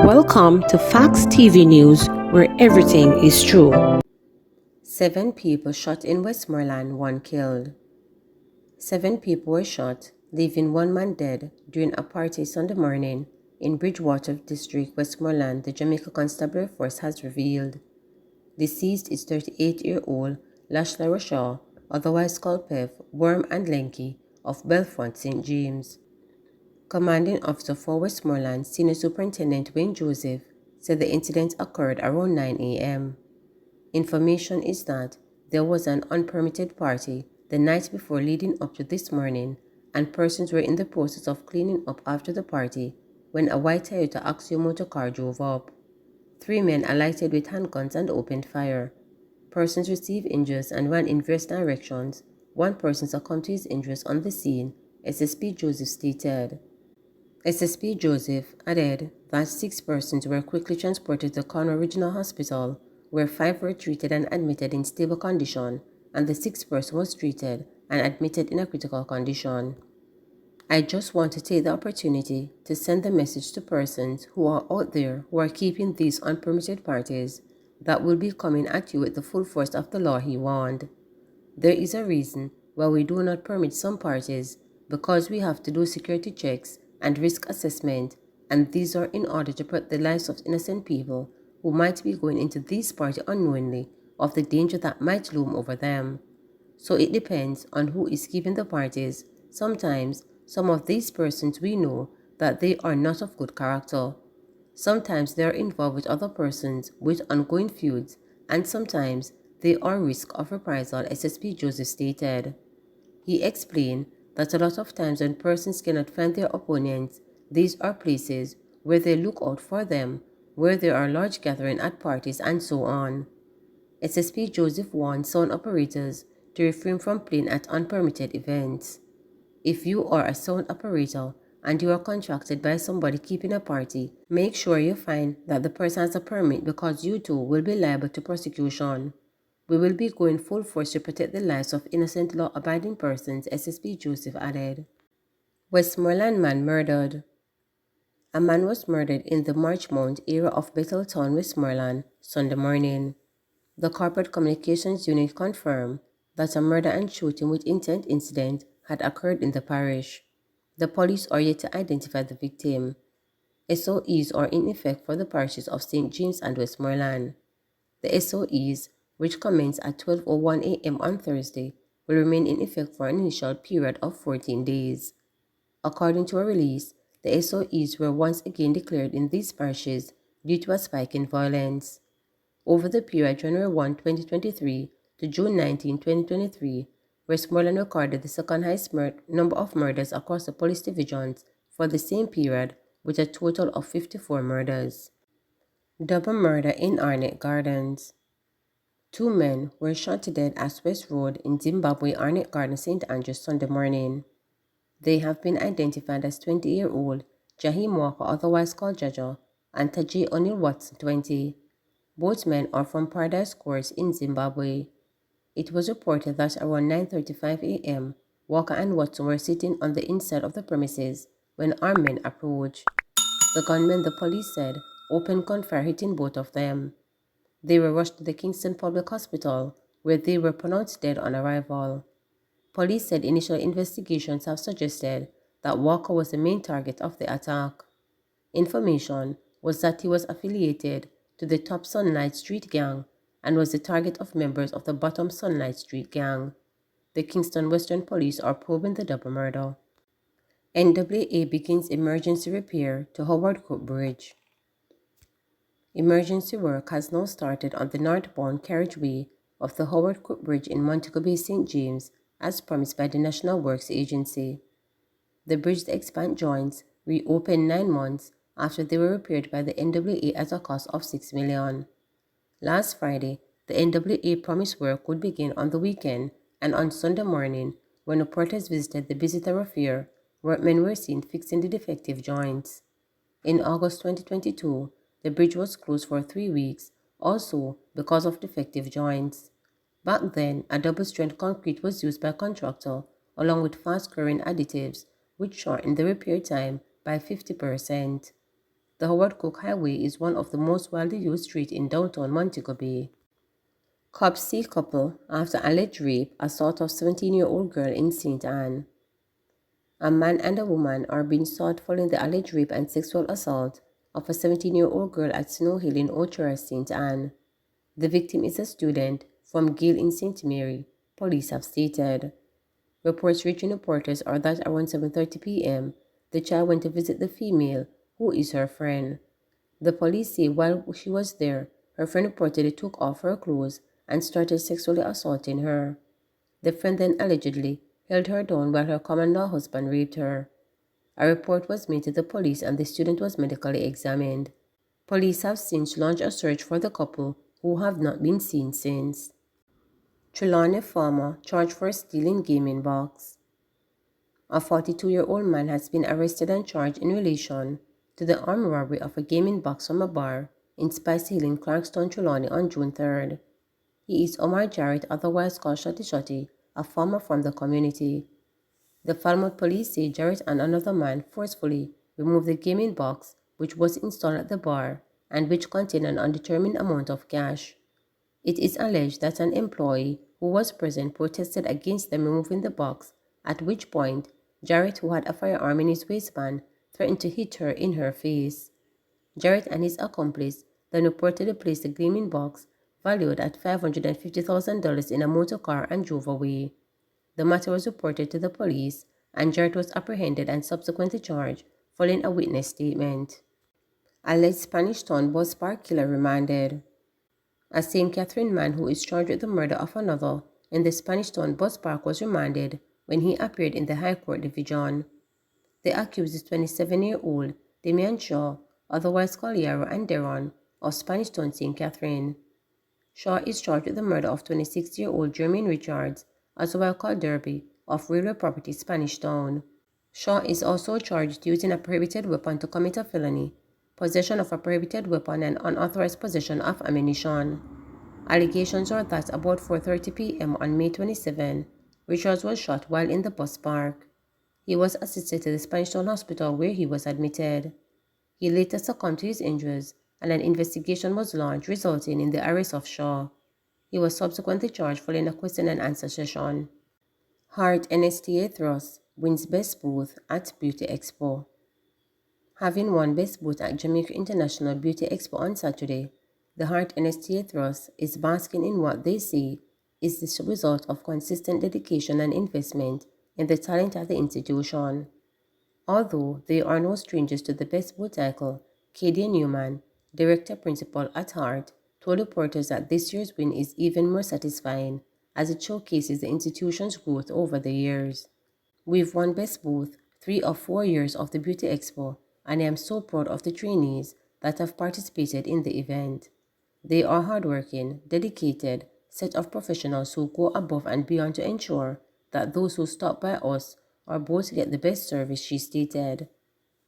Welcome to Facts TV News, where everything is true. 7 people shot in Westmoreland, 1 killed. 7 people were shot, leaving 1 man dead during a party Sunday morning in Bridgewater District, Westmoreland, the Jamaica Constabulary Force has revealed. Deceased is 38-year-old Lashla Rochelle, otherwise called Pev, Worm and Lenky, of Belfront, St. James. Commanding Officer for Westmoreland, Senior Superintendent Wayne Joseph, said the incident occurred around 9 a.m. Information is that there was an unpermitted party the night before leading up to this morning, and persons were in the process of cleaning up after the party when a white Toyota Axio motor car drove up. 3 men alighted with handguns and opened fire. Persons received injuries and ran in various directions. 1 person succumbed to his injuries on the scene, SSP Joseph stated. SSP Joseph added that 6 persons were quickly transported to Cornwall Regional Hospital, where 5 were treated and admitted in stable condition, and the 6th person was treated and admitted in a critical condition. I just want to take the opportunity to send the message to persons who are out there who are keeping these unpermitted parties that will be coming at you with the full force of the law, he warned. There is a reason why we do not permit some parties, because we have to do security checks and risk assessment, and these are in order to protect the lives of innocent people who might be going into this party unknowingly of the danger that might loom over them. So it depends on who is keeping the parties. Sometimes some of these persons we know that they are not of good character. Sometimes they are involved with other persons with ongoing feuds, and sometimes they are risk of reprisal, SSP Joseph stated. He explained that a lot of times when persons cannot find their opponents, these are places where they look out for them, where there are large gatherings at parties and so on. SSP Joseph warned sound operators to refrain from playing at unpermitted events. If you are a sound operator and you are contracted by somebody keeping a party, make sure you find that the person has a permit, because you too will be liable to prosecution. We will be going full force to protect the lives of innocent law-abiding persons, SSP Joseph added. Westmoreland man murdered. A man was murdered in the Marchmont area of Betheltown, Westmoreland, Sunday morning. The Corporate Communications Unit confirmed that a murder and shooting with intent incident had occurred in the parish. The police are yet to identify the victim. SOEs are in effect for the parishes of St. James and Westmoreland. The SOEs, which commence at 12:01 a.m. on Thursday, will remain in effect for an initial period of 14 days. According to a release, the SOEs were once again declared in these parishes due to a spike in violence. Over the period January 1, 2023 to June 19, 2023, Westmoreland recorded the second highest number of murders across the police divisions for the same period, with a total of 54 murders. Double murder in Arnett Gardens. 2 men were shot to death at West Road in Zimbabwe, Arnett Gardens, St. Andrews, Sunday morning. They have been identified as 20-year-old Jaheim Walker, otherwise called Jaja, and Tajay O'Neill Watson, 20. Both men are from Paradise Courts in Zimbabwe. It was reported that around 9:35 a.m., Walker and Watson were sitting on the inside of the premises when armed men approached. The gunmen, the police said, opened gunfire, hitting both of them. They were rushed to the Kingston Public Hospital, where they were pronounced dead on arrival. Police said initial investigations have suggested that Walker was the main target of the attack. Information was that he was affiliated to the Top Sunlight Street Gang and was the target of members of the Bottom Sunlight Street Gang. The Kingston Western Police are probing the double murder. NAA begins emergency repair to Howard Cook Bridge. Emergency work has now started on the northbound carriageway of the Howard Cook Bridge in Montego Bay, St. James, as promised by the National Works Agency. The bridge's expand joints reopened 9 months after they were repaired by the NAA at a cost of $6 million. Last Friday, the NAA promised work would begin on the weekend, and on Sunday morning, when reporters visited the visitor fair, workmen were seen fixing the defective joints. In August 2022, the bridge was closed for 3 weeks, also because of defective joints. Back then, a double-strength concrete was used by a contractor, along with fast-curing additives, which shortened the repair time by 50%. The Howard Cook Highway is one of the most widely used streets in downtown Montego Bay. Cops see couple after alleged rape, assault of 17-year-old girl in St. Anne. A man and a woman are being sought following the alleged rape and sexual assault of a 17-year-old girl at Snow Hill in Ochara, St. Anne. The victim is a student from Gale in St. Mary, police have stated. Reports reaching reporters are that around 7:30 p.m., the child went to visit the female, who is her friend. The police say while she was there, her friend reportedly took off her clothes and started sexually assaulting her. The friend then allegedly held her down while her common-law husband raped her. A report was made to the police and the student was medically examined. Police have since launched a search for the couple, who have not been seen since. Trelawney Farmer charged for stealing gaming box. A 42-year-old man has been arrested and charged in relation to the armed robbery of a gaming box from a bar in Spice Hill in Clarkstown, Trelawney on June 3rd. He is Omar Jarrett, otherwise called Shotty Shotty, a farmer from the community. The Falmouth police say Jarrett and another man forcefully removed the gaming box which was installed at the bar and which contained an undetermined amount of cash. It is alleged that an employee who was present protested against them removing the box, at which point Jarrett, who had a firearm in his waistband, threatened to hit her in her face. Jarrett and his accomplice then reportedly placed the gaming box, valued at $550,000, in a motor car and drove away. The matter was reported to the police, and Jarrett was apprehended and subsequently charged, following a witness statement. Alleged Spanish Town bus park killer remanded. A St. Catherine man who is charged with the murder of another in the Spanish Town bus park was remanded when he appeared in the High Court Division. The accused is 27-year-old Damian Shaw, otherwise called Yarrow and Deron, of Spanish Town, St. Catherine. Shaw is charged with the murder of 26-year-old Jermaine Richards, as well called Derby, of Railway Property, Spanish Town. Shaw is also charged using a prohibited weapon to commit a felony, possession of a prohibited weapon and unauthorized possession of ammunition. Allegations are that about 4:30 p.m. on May 27, Richards was shot while in the bus park. He was assisted to the Spanish Town Hospital where he was admitted. He later succumbed to his injuries and an investigation was launched, resulting in the arrest of Shaw. He was subsequently charged following a question and answer session. Hart NSTA Thrust wins Best Booth at Beauty Expo. Having won Best Booth at Jamaica International Beauty Expo on Saturday, the Hart NSTA Thrust is basking in what they say is the result of consistent dedication and investment in the talent at the institution. Although they are no strangers to the Best Booth title, Kadia Newman, Director Principal at Hart, told reporters that this year's win is even more satisfying as it showcases the institution's growth over the years. We've won Best Booth 3 of 4 years of the Beauty Expo, and I am so proud of the trainees that have participated in the event. They are hardworking, dedicated set of professionals who go above and beyond to ensure that those who stop by us are both get the best service, she stated.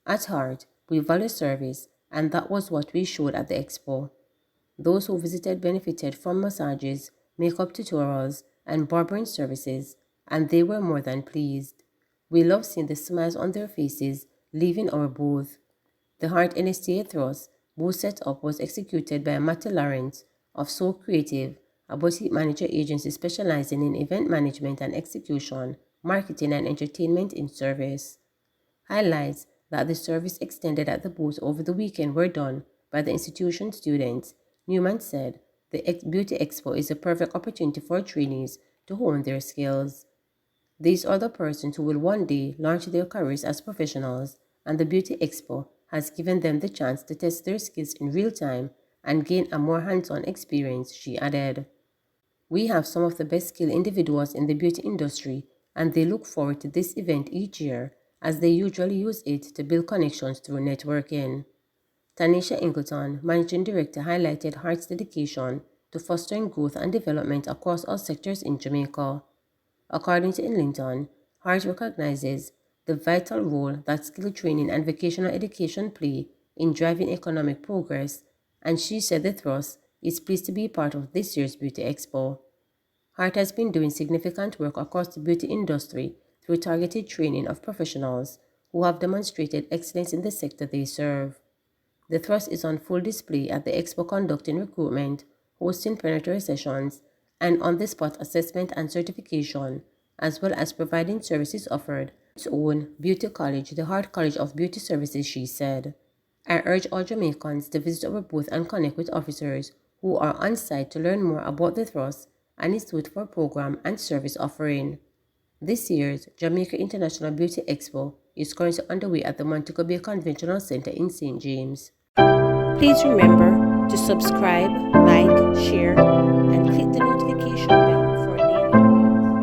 At heart, we value service, and that was what we showed at the expo. Those who visited benefited from massages, makeup tutorials, and barbering services, and they were more than pleased. We love seeing the smiles on their faces leaving our booth. The Hart NSTA Thrust booth setup was executed by Matthew Lawrence of So Creative, a boutique manager agency specializing in event management and execution, marketing and entertainment in service. Highlights that the service extended at the booth over the weekend were done by the institution students. Newman said, the Beauty Expo is a perfect opportunity for trainees to hone their skills. These are the persons who will one day launch their careers as professionals, and the Beauty Expo has given them the chance to test their skills in real time and gain a more hands-on experience, she added. We have some of the best skilled individuals in the beauty industry, and they look forward to this event each year as they usually use it to build connections through networking. Tanisha Ingleton, Managing Director, highlighted Hart's dedication to fostering growth and development across all sectors in Jamaica. According to Ingleton, Hart recognizes the vital role that skill training and vocational education play in driving economic progress, and she said the Thrust is pleased to be part of this year's Beauty Expo. Hart has been doing significant work across the beauty industry through targeted training of professionals who have demonstrated excellence in the sector they serve. The thrust is on full display at the Expo, conducting recruitment, hosting preparatory sessions, and on-the-spot assessment and certification, as well as providing services offered its own beauty college, the Hart College of Beauty Services, she said. I urge all Jamaicans to visit our booth and connect with officers who are on site to learn more about the thrust and its suitable program and service offering. This year's Jamaica International Beauty Expo is currently underway at the Montego Bay Conventional Center in St. James. Please remember to subscribe, like, share, and click the notification bell